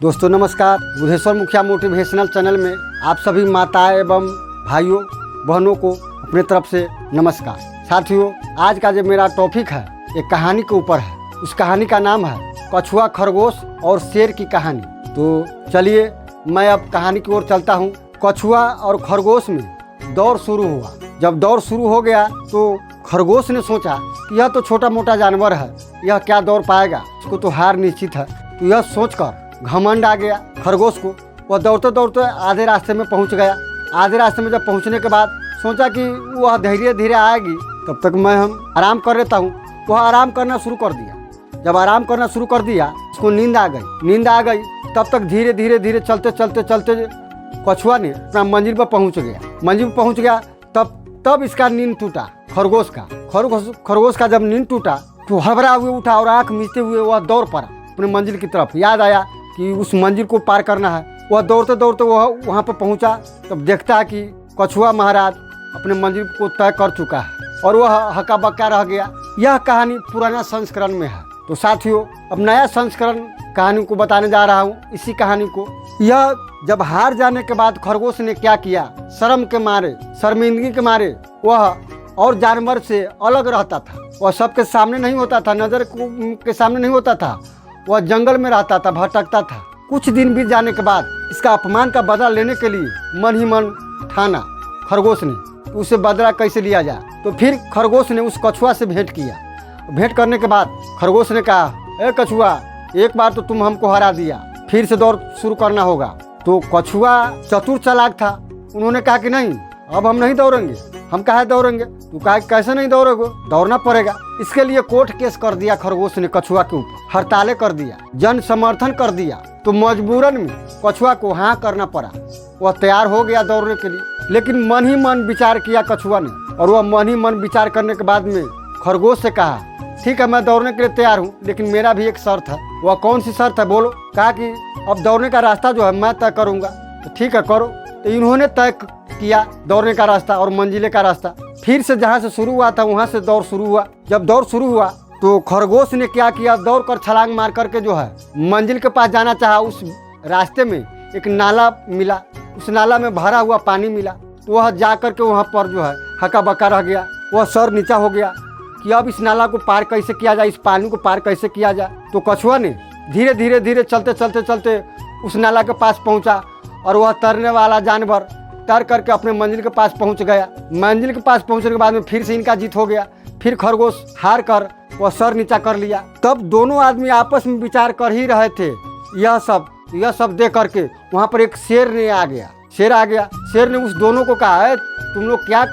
दोस्तों नमस्कार। बुधेश्वर मुखिया मोटिवेशनल चैनल में आप सभी माताएं एवं भाइयों बहनों को अपने तरफ से नमस्कार। साथियों, आज का जो मेरा टॉपिक है एक कहानी के ऊपर है। उस कहानी का नाम है कछुआ, खरगोश और शेर की कहानी। तो चलिए मैं अब कहानी की ओर चलता हूँ। कछुआ और खरगोश में दौड़ शुरू हुआ। जब दौड़ शुरू हो गया तो खरगोश ने सोचा कि यह तो छोटा मोटा जानवर है, यह क्या दौड़ पाएगा, इसको तो हार निश्चित है। तो यह सोचकर घमंड आ गया खरगोश को। वह दौड़ते दौड़ते आधे रास्ते में पहुंच गया। आधे रास्ते में जब पहुंचने के बाद सोचा कि वह धीरे धीरे आएगी, तब तक हम आराम कर लेता हूँ। वह आराम करना शुरू कर दिया। जब आराम करना शुरू कर दिया, उसको नींद आ गई। तब तक धीरे धीरे चलते कछुआ ने अपना मंजिल पर पहुंच गया। तब इसका नींद टूटा। खरगोश का जब नींद टूटा तो हड़बड़ा हुए उठा और आंख मीचते हुए वह दौड़ पड़ा अपने मंजिल की तरफ। याद आया कि उस मंजिल को पार करना है। वह दौड़ते दौड़ते वह वहाँ पर पहुँचा। तब देखता है कि कछुआ महाराज अपने मंजिल को तय कर चुका है और वह हक्का बक्का रह गया। यह कहानी पुराना संस्करण में है। तो साथियों, अब नया संस्करण कहानी को बताने जा रहा हूँ। इसी कहानी को, यह जब हार जाने के बाद खरगोश ने क्या किया, शर्मिंदगी के मारे वह और जानवर से अलग रहता था। वह सबके सामने नहीं होता था, नजर के सामने नहीं होता था। वह जंगल में रहता था, भटकता था। कुछ दिन बीत जाने के बाद इसका अपमान का बदला लेने के लिए मन ही मन ठाना खरगोश ने उसे बदला कैसे लिया जाए। तो फिर खरगोश ने उस कछुआ से भेंट किया। भेंट करने के बाद खरगोश ने कहा, ए कछुआ, एक बार तो तुम हमको हरा दिया, फिर से दौड़ शुरू करना होगा। तो कछुआ चतुर चालाक था। उन्होंने कहा कि नहीं, अब हम नहीं दौड़ेंगे। हम काहे दौड़ेंगे? तू कहा कैसे नहीं दौड़ोगे? दौड़ना पड़ेगा। इसके लिए कोर्ट केस कर दिया खरगोश ने कछुआ के ऊपर, हड़तालें कर दिया, जन समर्थन कर दिया। तो मजबूरन में कछुआ को हाँ करना पड़ा। वह तैयार हो गया दौड़ने के लिए, लेकिन मन ही मन विचार किया कछुआ ने। और वह मन ही मन विचार करने के बाद में खरगोश से कहा, ठीक है, मैं दौड़ने के लिए तैयार हूँ, लेकिन मेरा भी एक शर्त है। वह कौन सी शर्त है, बोलो? कहा कि अब दौड़ने का रास्ता जो है मैं तय करूँगा। तो ठीक है, करो। तो इन्होंने तय किया दौड़ने का रास्ता और मंजिले का रास्ता। फिर से जहाँ से शुरू हुआ था वहाँ से दौड़ शुरू हुआ। जब दौड़ शुरू हुआ तो खरगोश ने क्या किया, दौड़ कर छलांग मार करके जो है मंजिल के पास जाना चाहा। उस रास्ते में एक नाला मिला, उस नाला में भरा हुआ पानी मिला। तो वह जा करके वहाँ पर जो है हक्का बक्का रह गया। वह सर नीचा हो गया कि अब इस नाला को पार कैसे किया जाए, इस पानी को पार कैसे किया जाए। तो कछुआ ने धीरे धीरे चलते उस नाला के पास पहुँचा और वह तैरने वाला जानवर तैर करके अपने मंजिल के पास पहुंच गया। मंजिल के पास पहुंचने के बाद में फिर से इनका जीत हो गया। फिर खरगोश हार कर वह सर नीचा कर लिया। तब दोनों आदमी आपस में विचार कर ही रहे थे। यह सब देख करके वहाँ पर एक शेर आ गया। शेर ने उस दोनों को कहा, है तुम लोग क्या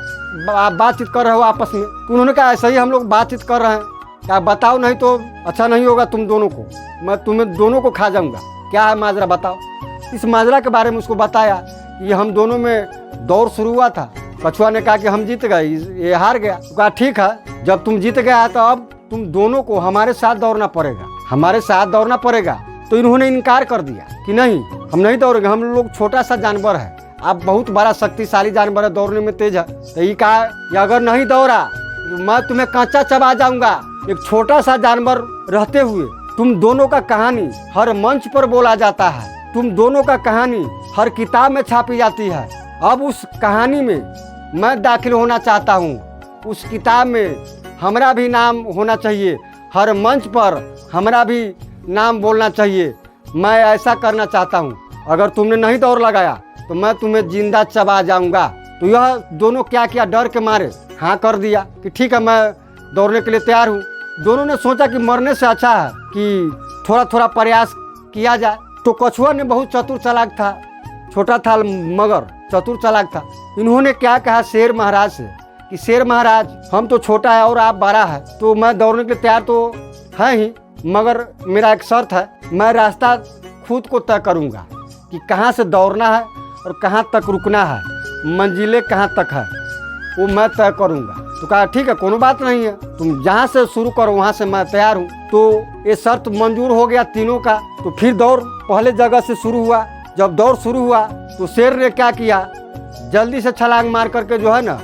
बातचीत कर रहे हो आपस में? तो उन्होंने कहा, ऐसा ही हम लोग बातचीत कर रहे हैं। क्या बताओ, नहीं तो अच्छा नहीं होगा तुम दोनों को, मैं तुम्हें दोनों को खा जाऊँगा। क्या है माजरा, बताओ। इस माजरा के बारे में उसको बताया कि हम दोनों में दौड़ शुरू हुआ था। कछुआ ने कहा कि हम जीत गए, ये हार गया। तो कहा ठीक है, जब तुम जीत गया तो अब तुम दोनों को हमारे साथ दौड़ना पड़ेगा। तो इन्होंने इनकार कर दिया कि नहीं, हम नहीं दौड़ेंगे, हम लोग छोटा सा जानवर है, आप बहुत बड़ा शक्तिशाली जानवर है, दौड़ने में तेज है। तो ये कहा कि अगर नहीं दौड़ा तो मैं तुम्हें कांचा चबा जाऊंगा। एक छोटा सा जानवर रहते हुए तुम दोनों का कहानी हर मंच पर बोला जाता है, तुम दोनों का कहानी हर किताब में छापी जाती है। अब उस कहानी में मैं दाखिल होना चाहता हूँ। उस किताब में हमारा भी नाम होना चाहिए, हर मंच पर हमारा भी नाम बोलना चाहिए। मैं ऐसा करना चाहता हूँ। अगर तुमने नहीं दौड़ लगाया तो मैं तुम्हें जिंदा चबा जाऊँगा। तो यह दोनों क्या किया, डर के मारे हाँ कर दिया कि ठीक है, मैं दौड़ने के लिए तैयार हूँ। दोनों ने सोचा कि मरने से अच्छा है कि थोड़ा प्रयास किया जाए। तो कछुआ ने बहुत चतुर चालाक था, छोटा था मगर चतुर चालाक था। इन्होंने क्या कहा शेर महाराज से कि शेर महाराज, हम तो छोटा है और आप बड़ा है, तो मैं दौड़ने के लिए तैयार तो है ही, मगर मेरा एक शर्त है, मैं रास्ता खुद को तय करूँगा कि कहाँ से दौड़ना है और कहाँ तक रुकना है, मंजिलें कहाँ तक है, वो मैं तय करूँगा। तो कहा ठीक है, कोनो बात नहीं है, तुम जहाँ से शुरू करो वहाँ से मैं तैयार हूँ। तो ये शर्त मंजूर हो गया तीनों का। तो फिर दौड़ पहले जगह से शुरू हुआ। जब दौड़ शुरू हुआ तो शेर ने क्या किया, जल्दी से छलांग मार करके जो है ना,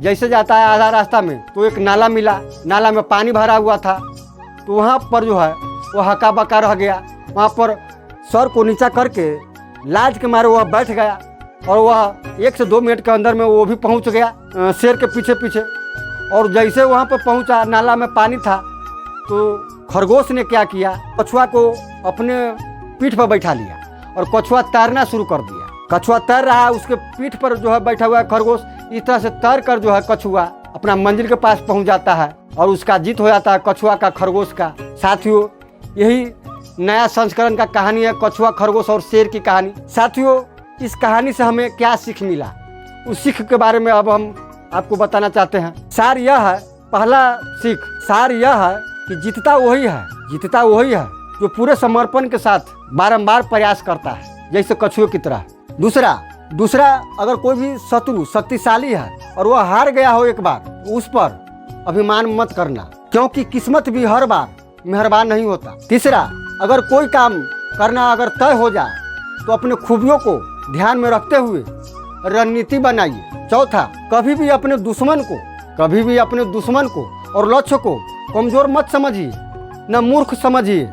जैसे जाता है आधा रास्ता में तो एक नाला मिला, नाला में पानी भरा हुआ था। तो वहाँ पर जो है वो हक्का बक्का रह गया। वहाँ पर सर को नीचा करके लाज के मारे वह बैठ गया और वह 1 से 2 मिनट के अंदर में वो भी पहुंच गया शेर के पीछे पीछे। और जैसे वहाँ पर पहुंचा, नाला में पानी था, तो खरगोश ने क्या किया, कछुआ को अपने पीठ पर बैठा लिया और कछुआ तैरना शुरू कर दिया। कछुआ तैर रहा है, उसके पीठ पर जो है बैठा हुआ है खरगोश। इस तरह से तैर कर जो है कछुआ अपना मंजिल के पास पहुंच जाता है और उसका जीत हो जाता है, कछुआ का, खरगोश का। साथियों, यही नया संस्करण का कहानी है, कछुआ, खरगोश और शेर की कहानी। साथियों, इस कहानी से हमें क्या सीख मिला, उस सीख के बारे में अब हम आपको बताना चाहते हैं। सार यह है, पहला सीख सार यह है कि जीतता वही है जो पूरे समर्पण के साथ बारंबार प्रयास करता है, जैसे कछुए की तरह। दूसरा, अगर कोई भी शत्रु शक्तिशाली है और वह हार गया हो एक बार, उस पर अभिमान मत करना, क्योंकि किस्मत भी हर बार मेहरबान नहीं होता। तीसरा, अगर कोई काम करना अगर तय हो जाए तो अपने खूबियों को ध्यान में रखते हुए रणनीति बनाइए। चौथा, कभी भी अपने दुश्मन को और लक्ष्य को कमजोर मत समझिए, न मूर्ख समझिए,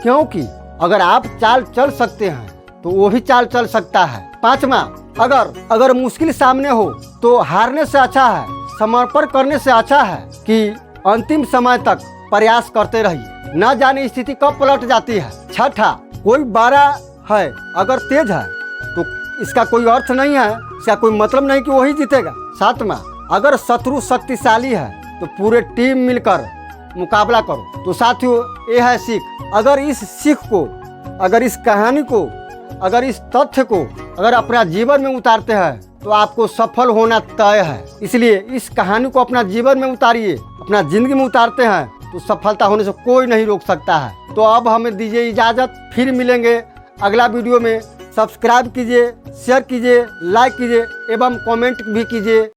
क्योंकि अगर आप चाल चल सकते हैं तो वो भी चाल चल सकता है। पांचवा, अगर मुश्किल सामने हो तो हारने से अच्छा है, समर्पण करने से अच्छा है कि अंतिम समय तक प्रयास करते रहिए, न जाने स्थिति कब पलट जाती है। छठा, कोई बड़ा है अगर तेज है तो इसका कोई अर्थ नहीं है, इसका कोई मतलब नहीं कि वही जीतेगा। सातवां, अगर शत्रु शक्तिशाली है तो पूरे टीम मिलकर मुकाबला करो। तो साथियों, ये है सीख। अगर इस सीख को, अगर इस कहानी को, अगर इस तथ्य को अगर अपना जीवन में उतारते हैं तो आपको सफल होना तय है। इसलिए इस कहानी को अपना जीवन में उतारिए, अपना जिंदगी में उतारते हैं तो सफलता होने से कोई नहीं रोक सकता है। तो अब हमें दीजिए इजाज़त, फिर मिलेंगे अगला वीडियो में। सब्सक्राइब कीजिए, शेयर कीजिए, लाइक कीजिए एवं कमेंट भी कीजिए।